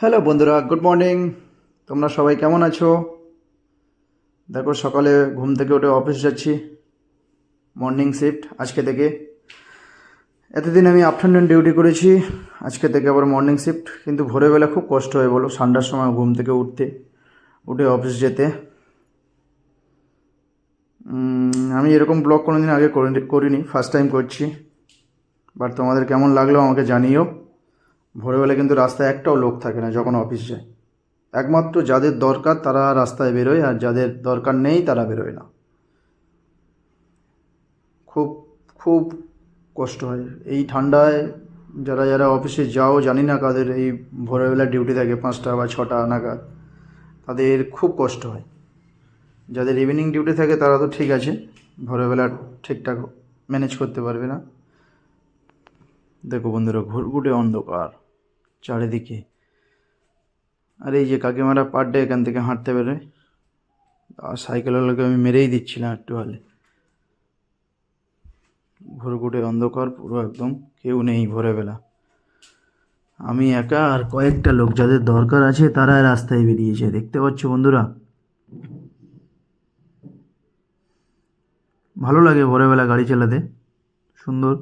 Hello বন্ধুরা, good morning. তোমরা সবাই কেমন আছো? দেখো, সকালে ঘুম থেকে উঠে অফিস যাচ্ছি। মর্নিং শিফট আজকে থেকে। এতদিন আমি আফটারনুন ডিউটি করেছি, আজকে থেকে আবার মর্নিং শিফট। কিন্তু ভোরবেলা খুব কষ্ট হয় বলো, ঠান্ডার সময় ঘুম থেকে উঠে অফিস যেতে। আমি এরকম ব্লগ কোনোদিন আগে করিনি, ফার্স্ট টাইম করছি। বাট তোমাদের কেমন লাগলো আমাকে জানিও। ভোরবেলা কিন্তু রাস্তায় একটাও লোক থাকে না যখন অফিস যায়। একমাত্র যাদের দরকার তারা রাস্তায় বেরোয়, আর যাদের দরকার নেই তারা বেরোয় না। খুব খুব কষ্ট হয় এই ঠান্ডায়। যারা যারা অফিসে যাও, জানি না কাদের এই ভোরবেলা ডিউটি থাকে 5টা বা 6টা নাগাদ, তাদের খুব কষ্ট হয়। যাদের ইভিনিং ডিউটি থাকে তারা তো ঠিক আছে, ভোরবেলা ঠিকঠাক ম্যানেজ করতে পারবে না। দেখো বন্ধুরা, ঘুরঘুরে অন্ধকার চারিদিকে। আর এই যে কাকিমারা পার ডে এখান থেকে হাঁটতে বেরোয়, আর সাইকেলওয়ালাকে আমি মেরেই দিচ্ছিলাম একটু হলে। ঘুরঘুরে অন্ধকার পুরো একদম, কেউ নেই ভোরবেলা। আমি একা আর কয়েকটা লোক যাদের দরকার আছে তারা রাস্তায় বেরিয়েছে, দেখতে পাচ্ছ বন্ধুরা। ভালো লাগে ভোরবেলা গাড়ি চালাতে, সুন্দর।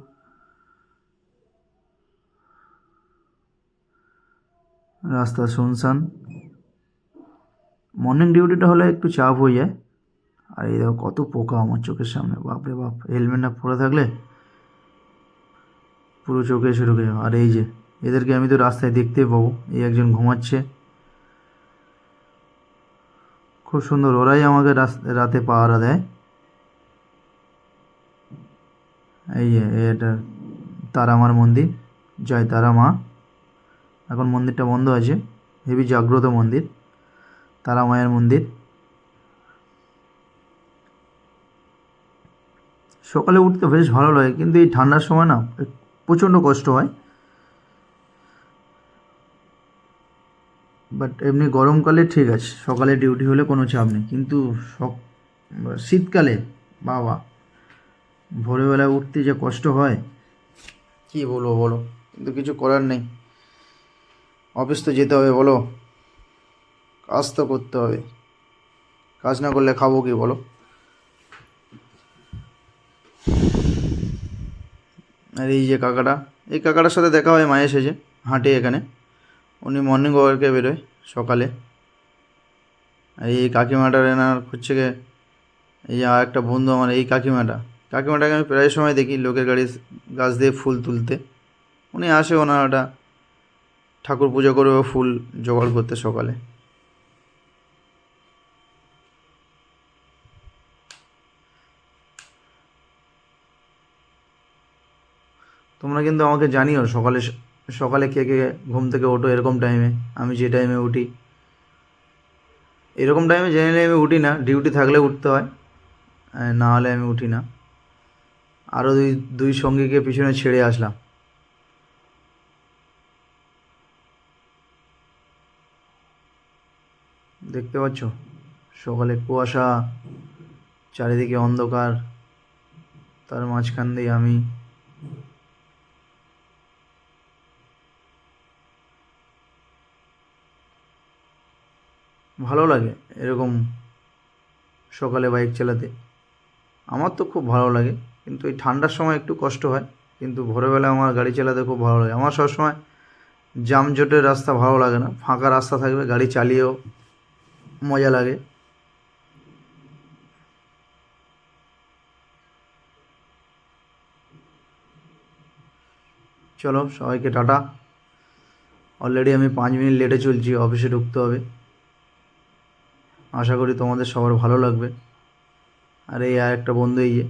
রাস্তা শুনশান। মর্নিং ডিউটিটা হলে একটু চাপ হয়ে যায়। আর এই দেখো কত পোকা আমার চোখের সামনে, বাপরে বাপ। হেলমেট না পরে থাকলে পুরো চোখে এসে ঢুকে যাবে। আর এই যে এদেরকে আমি তো রাস্তায় দেখতেই পাবো। এই একজন ঘুমাচ্ছে, খুব সুন্দর। ওরাই আমাকে রাতে পাহারা দেয়। এই যে এটা তারামার মন্দির, জয় তারা মা। এখন মন্দিরটা বন্ধ আছে, হেবি জাগ্রত মন্দির, তারা মায়ের মন্দির। সকালে উঠতে বেশ ভালো লাগে, কিন্তু এই ঠান্ডার সময় না প্রচণ্ড কষ্ট হয়। বাট এমনি গরমকালে ঠিক আছে, সকালে ডিউটি হলে কোনো চাপ নেই। কিন্তু শীতকালে বাবা, ভোরবেলা উঠতে যে কষ্ট হয় কী বলবো বলো। কিন্তু কিছু করার নেই, অফিস তো যেতে হবে বলো, কাজ তো করতে হবে। কাজ না করলে খাবো কি বলো। আর এই যে কাকাটা, এই কাকাটার সাথে দেখা হয় মায়ের সেজে, হাঁটে এখানে। উনি মর্নিং ওয়ার্কে বেরোয় সকালে। আর এই কাকিমাটার এনার হচ্ছে গিয়ে, এই যে আর একটা বন্ধু আমার, এই কাকিমাটাকে আমি প্রায় সময় দেখি লোকের গাছ দিয়ে ফুল তুলতে। উনি আসে ওনার একটা ঠাকুর পুজো করবে, ফুল জোগাড় করতে সকালে। তোমরা কিন্তু আমাকে জানিও সকালে সকালে কে কে ঘুম থেকে ওঠো এরকম টাইমে। আমি যে টাইমে উঠি, এরকম টাইমে জেনারেলি আমি উঠি না, ডিউটি থাকলে উঠতে হয়, না হলে আমি উঠি না। আরও দুই সঙ্গীকে পিছনে ছেড়ে আসলাম। দেখতে পাচ্ছ সকালে কুয়াশা, চারিদিকে অন্ধকার, তার মাঝখান দিয়ে আমি। ভালো লাগে এরকম সকালে বাইক চালাতে, আমার তো খুব ভালো লাগে। কিন্তু এই ঠান্ডার সময় একটু কষ্ট হয়, কিন্তু ভোরবেলা আমার গাড়ি চালাতে খুব ভালো লাগে। আমার সবসময় জামজটের রাস্তা ভালো লাগে না, ফাঁকা রাস্তা থাকবে গাড়ি চালিয়েও মজা লাগে। চলো সবাইকে টাটা। অলরেডি আমি 5 মিনিট লেটে চলছি, অফিসে ঢুকতে হবে। আশা করি তোমাদের সবার ভালো লাগবে। আর এই আর একটা বন্ধু, এই যে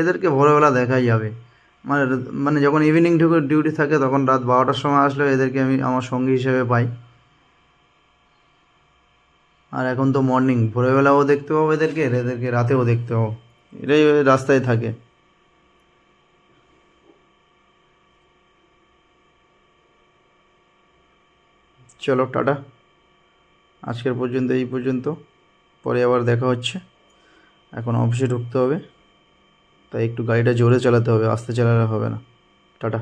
এদেরকে ভোরবেলা দেখাই যাবে। মানে মানে যখন ইভিনিং ডিউটি থাকে তখন রাত 12টার সময় আসলেও এদেরকে আমি আমার সঙ্গী হিসেবে পাই। আর এখন তো মর্নিং, ভোরবেলাও দেখতে পাবো এদেরকে, এদেরকে রাতেও দেখতে পাবো। এরাই ওই রাস্তায় থাকে। চলো টাটা, আজকের পর্যন্ত এই পর্যন্ত। পরে আবার দেখা হচ্ছে। এখন অফিসে ঢুকতে হবে, তাই একটু গাড়িটা জোরে চালাতে হবে, আস্তে চালালে হবে না। টাটা।